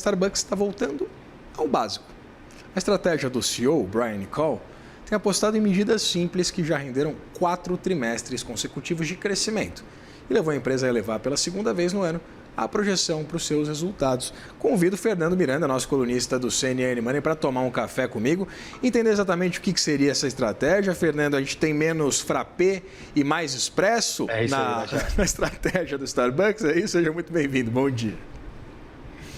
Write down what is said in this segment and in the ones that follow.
Starbucks está voltando ao básico. A estratégia do CEO, Brian Niccol, tem apostado em medidas simples que já renderam 4 trimestres consecutivos de crescimento e levou a empresa a elevar pela segunda vez no ano a projeção para os seus resultados. Convido o Fernando Miranda, nosso colunista do CNN Money, para tomar um café comigo, entender exatamente o que seria essa estratégia. Fernando, a gente tem menos frappé e mais expresso na estratégia do Starbucks, é isso? Seja muito bem-vindo, bom dia.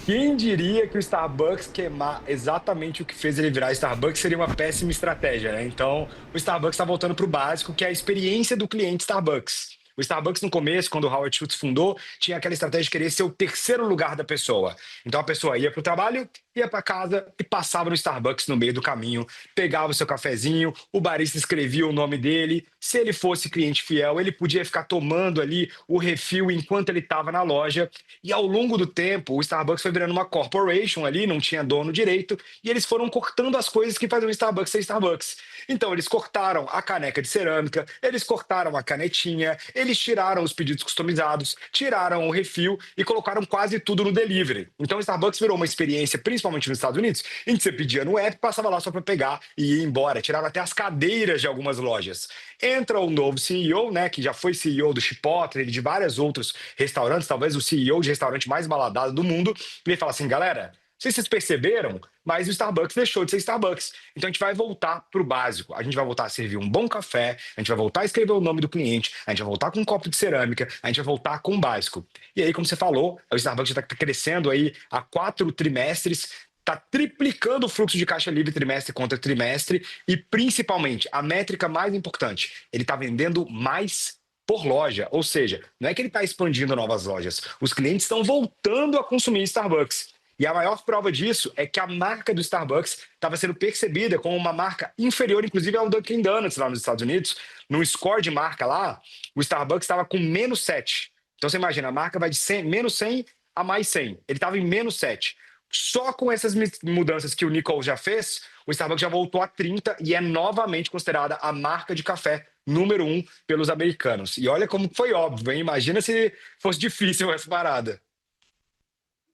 Quem diria que o Starbucks queimar exatamente o que fez ele virar Starbucks seria uma péssima estratégia, né? Então, o Starbucks está voltando para o básico, que é a experiência do cliente Starbucks. O Starbucks, no começo, quando o Howard Schultz fundou, tinha aquela estratégia de querer ser o terceiro lugar da pessoa. Então, a pessoa ia para o trabalho, ia para casa e passava no Starbucks no meio do caminho, pegava o seu cafezinho, o barista escrevia o nome dele. Se ele fosse cliente fiel, ele podia ficar tomando ali o refil enquanto ele estava na loja. E ao longo do tempo, o Starbucks foi virando uma corporation ali, não tinha dono direito, e eles foram cortando as coisas que faziam o Starbucks ser Starbucks. Então, eles cortaram a caneca de cerâmica, eles cortaram a canetinha, eles tiraram os pedidos customizados, tiraram o refil e colocaram quase tudo no delivery. Então, o Starbucks virou uma experiência, principalmente nos Estados Unidos, em que você pedia no app, passava lá só para pegar e ir embora. Tiraram até as cadeiras de algumas lojas. Entra o novo CEO, né, que já foi CEO do Chipotle e de vários outros restaurantes, talvez o CEO de restaurante mais baladado do mundo, e ele fala assim, galera, não sei se vocês perceberam, mas o Starbucks deixou de ser Starbucks. Então a gente vai voltar para o básico. A gente vai voltar a servir um bom café, a gente vai voltar a escrever o nome do cliente, a gente vai voltar com um copo de cerâmica, a gente vai voltar com o básico. E aí, como você falou, o Starbucks já está crescendo aí há 4 trimestres, está triplicando o fluxo de caixa livre trimestre contra trimestre e, principalmente, a métrica mais importante, ele está vendendo mais por loja, ou seja, não é que ele está expandindo novas lojas, os clientes estão voltando a consumir Starbucks. E a maior prova disso é que a marca do Starbucks estava sendo percebida como uma marca inferior, inclusive ao Dunkin' Donuts lá nos Estados Unidos. No score de marca lá, o Starbucks estava com -7. Então você imagina, a marca vai de -100 a mais 100. Ele estava em -7. Só com essas mudanças que o Niccol já fez, o Starbucks já voltou a 30 e é novamente considerada a marca de café número 1 pelos americanos. E olha como foi óbvio, hein? Imagina se fosse difícil essa parada.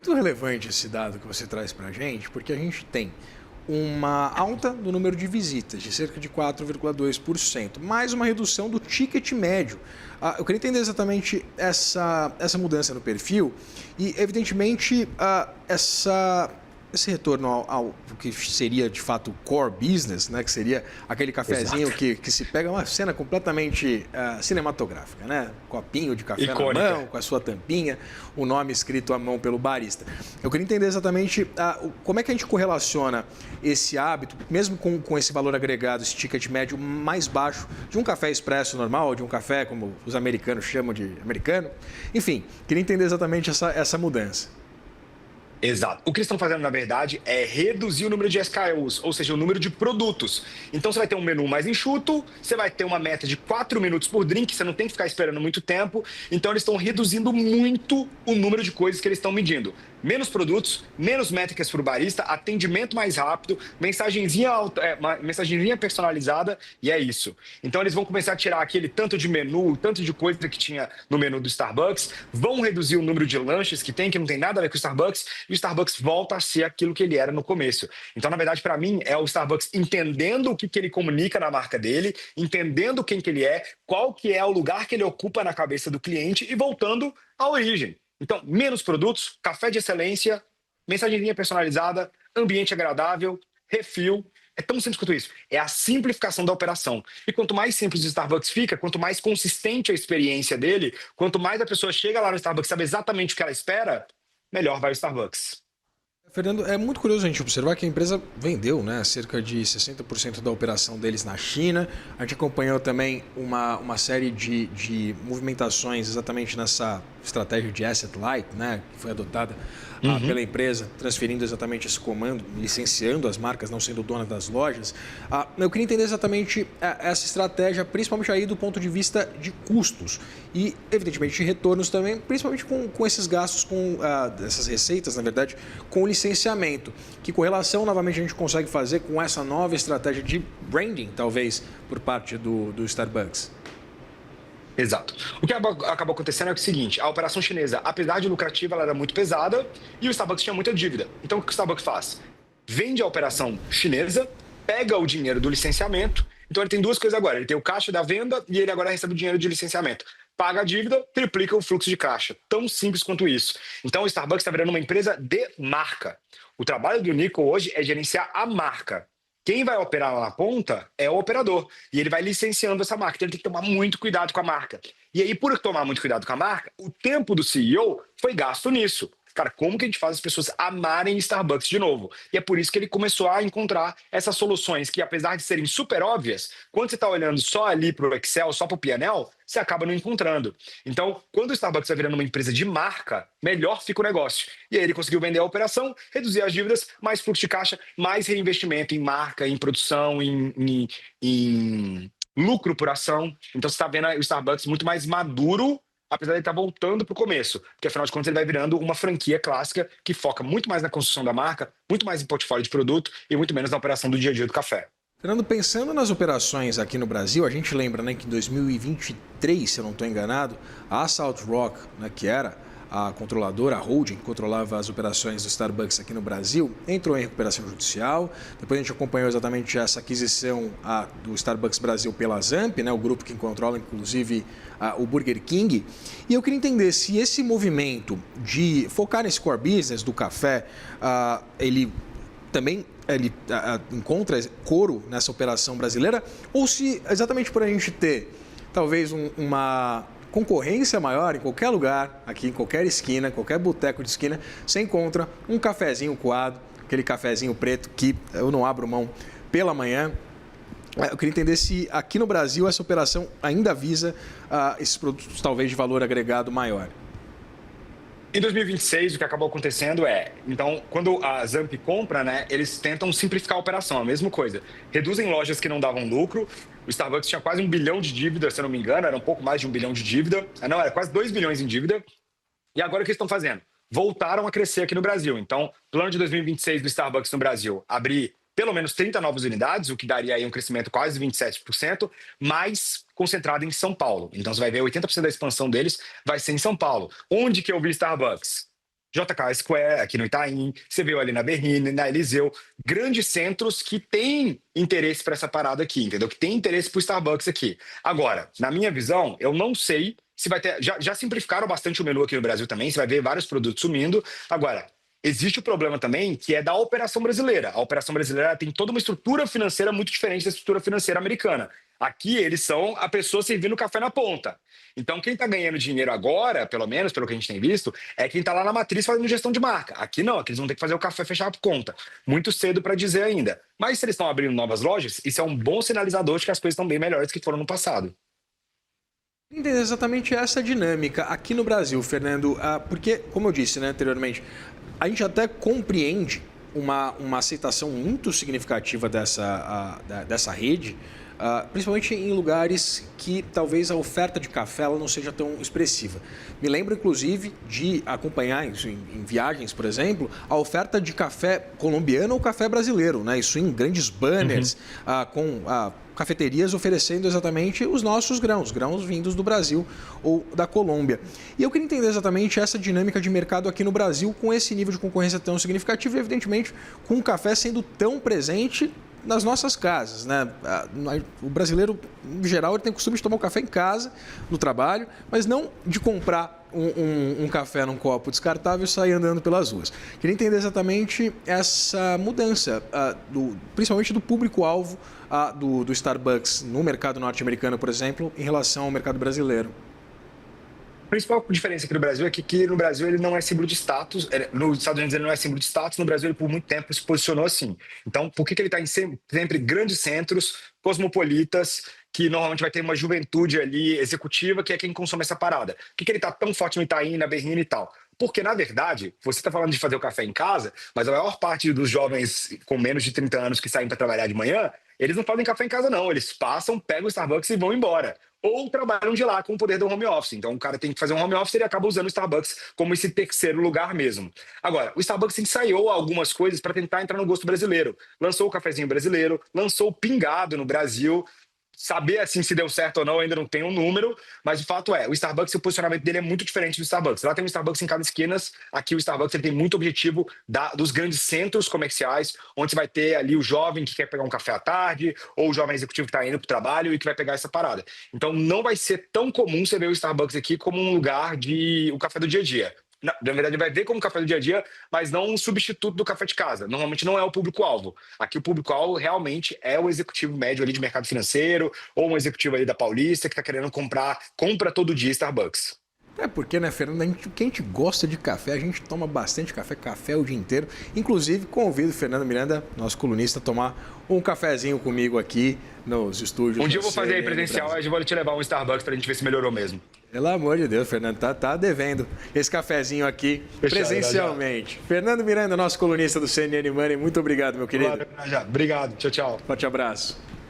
Muito relevante esse dado que você traz para a gente, porque a gente tem uma alta do número de visitas, de cerca de 4,2%, mais uma redução do ticket médio. Eu queria entender exatamente essa mudança no perfil e, evidentemente, esse retorno ao que seria, de fato, o core business, né? Que seria aquele cafezinho que se pega, uma cena completamente cinematográfica, né? Copinho de café icônica na mão, com a sua tampinha, o nome escrito à mão pelo barista. Eu queria entender exatamente como é que a gente correlaciona esse hábito, mesmo com esse valor agregado, esse ticket médio mais baixo, de um café expresso normal, de um café, como os americanos chamam de americano. Enfim, queria entender exatamente essa mudança. Exato. O que eles estão fazendo, na verdade, é reduzir o número de SKUs, ou seja, o número de produtos. Então, você vai ter um menu mais enxuto, você vai ter uma meta de 4 minutos por drink, você não tem que ficar esperando muito tempo. Então, eles estão reduzindo muito o número de coisas que eles estão medindo. Menos produtos, menos métricas para o barista, atendimento mais rápido, mensagenzinha personalizada, e é isso. Então, eles vão começar a tirar aquele tanto de menu, tanto de coisa que tinha no menu do Starbucks, vão reduzir o número de lanches que tem, que não tem nada a ver com o Starbucks, e o Starbucks volta a ser aquilo que ele era no começo. Então, na verdade, para mim, é o Starbucks entendendo o que ele comunica na marca dele, entendendo quem que ele é, qual que é o lugar que ele ocupa na cabeça do cliente e voltando à origem. Então, menos produtos, café de excelência, mensagenzinha personalizada, ambiente agradável, refil. É tão simples quanto isso. É a simplificação da operação. E quanto mais simples o Starbucks fica, quanto mais consistente a experiência dele, quanto mais a pessoa chega lá no Starbucks e sabe exatamente o que ela espera, melhor vai o Starbucks. Fernando, é muito curioso a gente observar que a empresa vendeu, né, cerca de 60% da operação deles na China. A gente acompanhou também uma série de movimentações exatamente nessa estratégia de asset light, né, que foi adotada pela empresa, transferindo exatamente esse comando, licenciando as marcas, não sendo dona das lojas. Eu queria entender exatamente essa estratégia, principalmente aí do ponto de vista de custos e, evidentemente, de retornos também, principalmente com esses gastos, com essas receitas, na verdade, com o licenciamento. Que correlação, novamente, a gente consegue fazer com essa nova estratégia de branding, talvez, por parte do Starbucks? Exato. O que acabou acontecendo é o seguinte: a operação chinesa, apesar de lucrativa, ela era muito pesada e o Starbucks tinha muita dívida. Então, o que o Starbucks faz? Vende a operação chinesa, pega o dinheiro do licenciamento. Então, ele tem duas coisas agora: ele tem o caixa da venda e ele agora recebe o dinheiro de licenciamento. Paga a dívida, triplica o fluxo de caixa. Tão simples quanto isso. Então, o Starbucks está virando uma empresa de marca. O trabalho do Nico hoje é gerenciar a marca. Quem vai operar lá na ponta é o operador. E ele vai licenciando essa marca. Então ele tem que tomar muito cuidado com a marca. E aí, por tomar muito cuidado com a marca, o tempo do CEO foi gasto nisso. Cara, como que a gente faz as pessoas amarem Starbucks de novo? E é por isso que ele começou a encontrar essas soluções que, apesar de serem super óbvias, quando você está olhando só ali para o Excel, só para o P&L, você acaba não encontrando. Então, quando o Starbucks vai virando uma empresa de marca, melhor fica o negócio. E aí ele conseguiu vender a operação, reduzir as dívidas, mais fluxo de caixa, mais reinvestimento em marca, em produção, em lucro por ação. Então, você está vendo o Starbucks muito mais maduro, apesar de ele estar voltando para o começo, porque afinal de contas ele vai virando uma franquia clássica que foca muito mais na construção da marca, muito mais em portfólio de produto e muito menos na operação do dia a dia do café. Fernando, pensando nas operações aqui no Brasil, a gente lembra, né, que em 2023, se eu não estou enganado, a Salt Rock, né, que era a controladora, a holding, que controlava as operações do Starbucks aqui no Brasil, entrou em recuperação judicial. Depois a gente acompanhou exatamente essa aquisição do Starbucks Brasil pela Zamp, né, o grupo que controla inclusive o Burger King. E eu queria entender se esse movimento de focar nesse core business do café, ele também encontra coro nessa operação brasileira, ou se exatamente por a gente ter talvez uma concorrência maior em qualquer lugar, aqui em qualquer esquina, qualquer boteco de esquina, você encontra um cafezinho coado, aquele cafezinho preto que eu não abro mão pela manhã. Eu queria entender se aqui no Brasil essa operação ainda visa esses produtos talvez de valor agregado maior. Em 2026, o que acabou acontecendo então, quando a Zamp compra, né, eles tentam simplificar a operação, a mesma coisa. Reduzem lojas que não davam lucro. O Starbucks tinha quase 1 bilhão de dívida, se eu não me engano, era um pouco mais de 1 bilhão de dívida. Não, era quase 2 bilhões em dívida. E agora o que eles estão fazendo? Voltaram a crescer aqui no Brasil. Então, plano de 2026 do Starbucks no Brasil, abrir pelo menos 30 novas unidades, o que daria aí um crescimento quase 27%, mais concentrado em São Paulo. Então você vai ver 80% da expansão deles vai ser em São Paulo. Onde que eu vi Starbucks? JK Square, aqui no Itaim, você viu ali na Berrine, na Eliseu, grandes centros que têm interesse para essa parada aqui, entendeu? Que tem interesse para o Starbucks aqui. Agora, na minha visão, eu não sei se vai ter... Já simplificaram bastante o menu aqui no Brasil também, você vai ver vários produtos sumindo. Agora, existe o problema também, que é da operação brasileira. A operação brasileira tem toda uma estrutura financeira muito diferente da estrutura financeira americana. Aqui, eles são a pessoa servindo café na ponta. Então, quem está ganhando dinheiro agora, pelo menos, pelo que a gente tem visto, é quem está lá na matriz fazendo gestão de marca. Aqui não, aqui eles vão ter que fazer o café fechar por conta. Muito cedo para dizer ainda. Mas se eles estão abrindo novas lojas, isso é um bom sinalizador de que as coisas estão bem melhores do que foram no passado. Entender exatamente essa dinâmica aqui no Brasil, Fernando, porque, como eu disse, né, anteriormente, a gente até compreende uma aceitação muito significativa dessa rede, principalmente em lugares que talvez a oferta de café ela não seja tão expressiva. Me lembro, inclusive, de acompanhar em viagens, por exemplo, a oferta de café colombiano ou café brasileiro, né? Isso em grandes banners, com cafeterias oferecendo exatamente os nossos grãos vindos do Brasil ou da Colômbia. E eu queria entender exatamente essa dinâmica de mercado aqui no Brasil com esse nível de concorrência tão significativo e, evidentemente, com o café sendo tão presente nas nossas casas, né? O brasileiro, em geral, ele tem o costume de tomar o café em casa, no trabalho, mas não de comprar um café num copo descartável e sair andando pelas ruas. Queria entender exatamente essa mudança, principalmente do público-alvo do Starbucks no mercado norte-americano, por exemplo, em relação ao mercado brasileiro. A principal diferença aqui no Brasil é que no Brasil ele não é símbolo de status, nos Estados Unidos ele não é símbolo de status, no Brasil ele por muito tempo se posicionou assim. Então, por que ele está em sempre grandes centros, cosmopolitas, que normalmente vai ter uma juventude ali executiva, que é quem consome essa parada? Por que ele está tão forte no Itaim, na Berrine e tal? Porque, na verdade, você está falando de fazer o café em casa, mas a maior parte dos jovens com menos de 30 anos que saem para trabalhar de manhã, eles não fazem café em casa, não. Eles passam, pegam o Starbucks e vão embora. Ou trabalham de lá com o poder do home office. Então, o cara tem que fazer um home office e ele acaba usando o Starbucks como esse terceiro lugar mesmo. Agora, o Starbucks ensaiou algumas coisas para tentar entrar no gosto brasileiro. Lançou o cafezinho brasileiro, lançou o pingado no Brasil, saber assim se deu certo ou não, eu ainda não tenho um número, mas o fato é, o Starbucks, o posicionamento dele é muito diferente do Starbucks. Lá tem um Starbucks em cada esquina, aqui o Starbucks ele tem muito objetivo dos grandes centros comerciais, onde você vai ter ali o jovem que quer pegar um café à tarde, ou o jovem executivo que está indo para o trabalho e que vai pegar essa parada. Então não vai ser tão comum você ver o Starbucks aqui como um lugar de o café do dia a dia. Na verdade, vai ver como café do dia a dia, mas não um substituto do café de casa. Normalmente não é o público-alvo. Aqui o público-alvo realmente é o executivo médio ali de mercado financeiro ou um executivo ali da Paulista que está querendo compra todo dia Starbucks. É porque, né, Fernando, quem a gente gosta de café, a gente toma bastante café o dia inteiro. Inclusive, convido o Fernando Miranda, nosso colunista, a tomar um cafezinho comigo aqui nos estúdios. Um dia eu vou fazer aí presencial, eu vou te levar um Starbucks pra gente ver se melhorou mesmo. Pelo amor de Deus, Fernando, tá devendo esse cafezinho aqui presencialmente. Já. Fernando Miranda, nosso colunista do CNN Money, muito obrigado, meu querido. Obrigado, tchau, tchau. Forte abraço.